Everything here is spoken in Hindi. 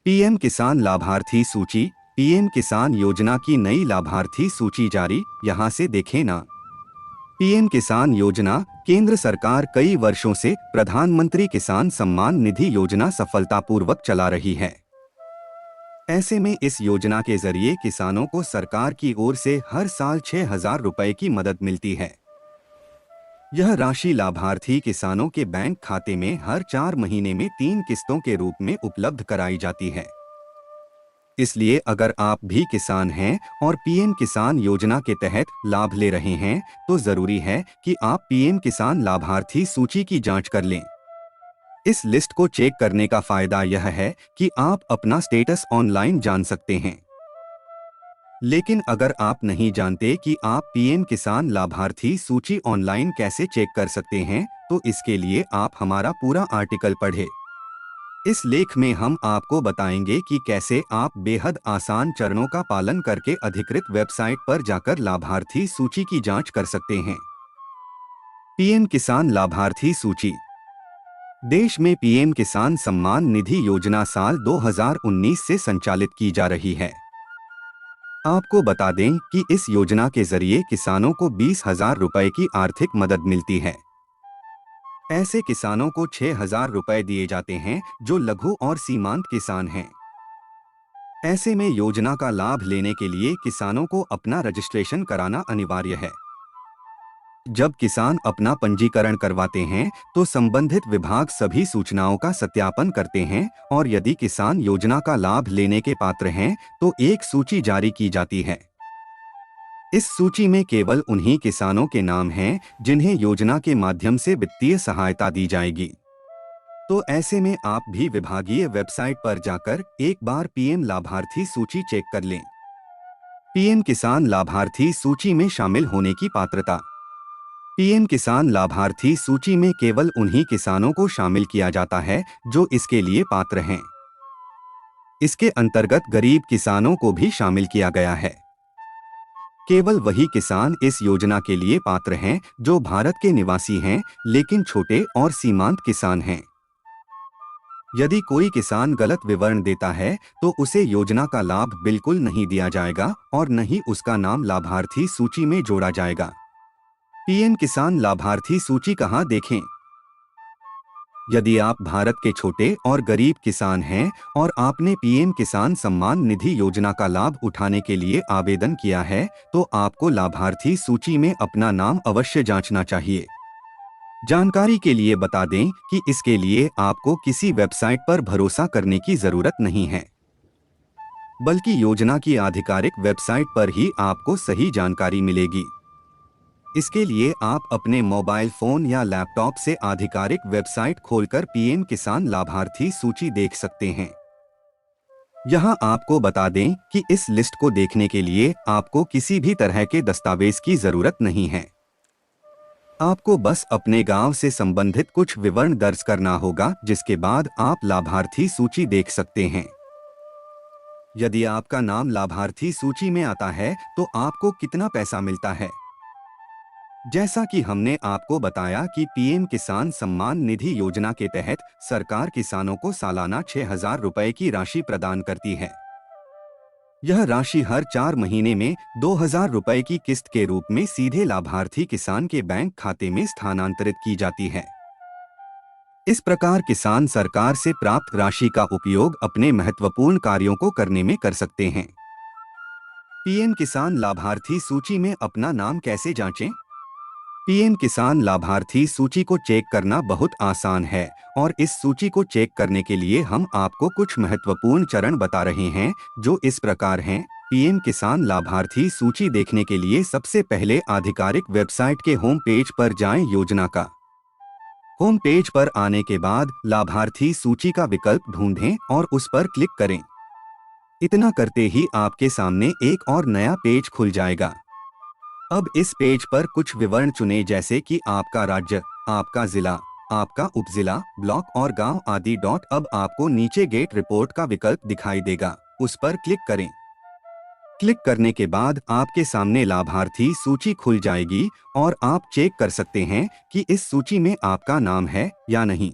पीएम किसान लाभार्थी सूची। पीएम किसान योजना की नई लाभार्थी सूची जारी, यहां से देखें ना। पीएम किसान योजना केंद्र सरकार कई वर्षों से प्रधानमंत्री किसान सम्मान निधि योजना सफलतापूर्वक चला रही है। ऐसे में इस योजना के जरिए किसानों को सरकार की ओर से हर साल 6,000 रुपए की मदद मिलती है। यह राशि लाभार्थी किसानों के बैंक खाते में हर 4 महीने में 3 किस्तों के रूप में उपलब्ध कराई जाती है। इसलिए अगर आप भी किसान हैं और पीएम किसान योजना के तहत लाभ ले रहे हैं, तो जरूरी है कि आप पीएम किसान लाभार्थी सूची की जांच कर लें। इस लिस्ट को चेक करने का फायदा यह है कि आप अपना स्टेटस ऑनलाइन जान सकते हैं। लेकिन अगर आप नहीं जानते कि आप पीएम किसान लाभार्थी सूची ऑनलाइन कैसे चेक कर सकते हैं, तो इसके लिए आप हमारा पूरा आर्टिकल पढ़ें। इस लेख में हम आपको बताएंगे कि कैसे आप बेहद आसान चरणों का पालन करके अधिकृत वेबसाइट पर जाकर लाभार्थी सूची की जांच कर सकते हैं। पीएम किसान लाभार्थी सूची। देश में पीएम किसान सम्मान निधि योजना साल 2019 से संचालित की जा रही है। आपको बता दें कि इस योजना के जरिए किसानों को 20,000 रुपए की आर्थिक मदद मिलती है। ऐसे किसानों को 6,000 रुपए दिए जाते हैं जो लघु और सीमांत किसान हैं। ऐसे में योजना का लाभ लेने के लिए किसानों को अपना रजिस्ट्रेशन कराना अनिवार्य है। जब किसान अपना पंजीकरण करवाते हैं तो संबंधित विभाग सभी सूचनाओं का सत्यापन करते हैं और यदि किसान योजना का लाभ लेने के पात्र हैं तो एक सूची जारी की जाती है। इस सूची में केवल उन्हीं किसानों के नाम हैं जिन्हें योजना के माध्यम से वित्तीय सहायता दी जाएगी। तो ऐसे में आप भी विभागीय वेबसाइट पर जाकर एक बार पीएम लाभार्थी सूची चेक कर लें। पीएम किसान लाभार्थी सूची में शामिल होने की पात्रता। पीएम किसान लाभार्थी सूची में केवल उन्हीं किसानों को शामिल किया जाता है जो इसके लिए पात्र हैं। इसके अंतर्गत गरीब किसानों को भी शामिल किया गया है। केवल वही किसान इस योजना के लिए पात्र हैं जो भारत के निवासी हैं लेकिन छोटे और सीमांत किसान हैं। यदि कोई किसान गलत विवरण देता है तो उसे योजना का लाभ बिल्कुल नहीं दिया जाएगा और न ही उसका नाम लाभार्थी सूची में जोड़ा जाएगा। पीएम किसान लाभार्थी सूची कहां देखें? यदि आप भारत के छोटे और गरीब किसान हैं और आपने पीएम किसान सम्मान निधि योजना का लाभ उठाने के लिए आवेदन किया है, तो आपको लाभार्थी सूची में अपना नाम अवश्य जांचना चाहिए। जानकारी के लिए बता दें कि इसके लिए आपको किसी वेबसाइट पर भरोसा करने की जरूरत नहीं है, बल्कि योजना की आधिकारिक वेबसाइट पर ही आपको सही जानकारी मिलेगी। इसके लिए आप अपने मोबाइल फोन या लैपटॉप से आधिकारिक वेबसाइट खोलकर पीएम किसान लाभार्थी सूची देख सकते हैं। यहां आपको बता दें कि इस लिस्ट को देखने के लिए आपको किसी भी तरह के दस्तावेज की जरूरत नहीं है। आपको बस अपने गांव से संबंधित कुछ विवरण दर्ज करना होगा, जिसके बाद आप लाभार्थी सूची देख सकते हैं। यदि आपका नाम लाभार्थी सूची में आता है तो आपको कितना पैसा मिलता है? जैसा कि हमने आपको बताया कि पीएम किसान सम्मान निधि योजना के तहत सरकार किसानों को सालाना 6,000 रुपए की राशि प्रदान करती है। यह राशि हर 4 महीने में 2,000 रुपए की किस्त के रूप में सीधे लाभार्थी किसान के बैंक खाते में स्थानांतरित की जाती है। इस प्रकार किसान सरकार से प्राप्त राशि का उपयोग अपने महत्वपूर्ण कार्यों को करने में कर सकते हैं। पीएम किसान लाभार्थी सूची में अपना नाम कैसे जांचें? पीएम किसान लाभार्थी सूची को चेक करना बहुत आसान है और इस सूची को चेक करने के लिए हम आपको कुछ महत्वपूर्ण चरण बता रहे हैं, जो इस प्रकार हैं। पीएम किसान लाभार्थी सूची देखने के लिए सबसे पहले आधिकारिक वेबसाइट के होम पेज पर जाएं। योजना का होम पेज पर आने के बाद लाभार्थी सूची का विकल्प ढूंढें और उस पर क्लिक करें। इतना करते ही आपके सामने एक और नया पेज खुल जाएगा। अब इस पेज पर कुछ विवरण चुनें, जैसे कि आपका राज्य, आपका जिला, आपका उपजिला, ब्लॉक और गांव आदि। अब आपको नीचे गेट रिपोर्ट का विकल्प दिखाई देगा, उस पर क्लिक करें। क्लिक करने के बाद आपके सामने लाभार्थी सूची खुल जाएगी और आप चेक कर सकते हैं कि इस सूची में आपका नाम है या नहीं।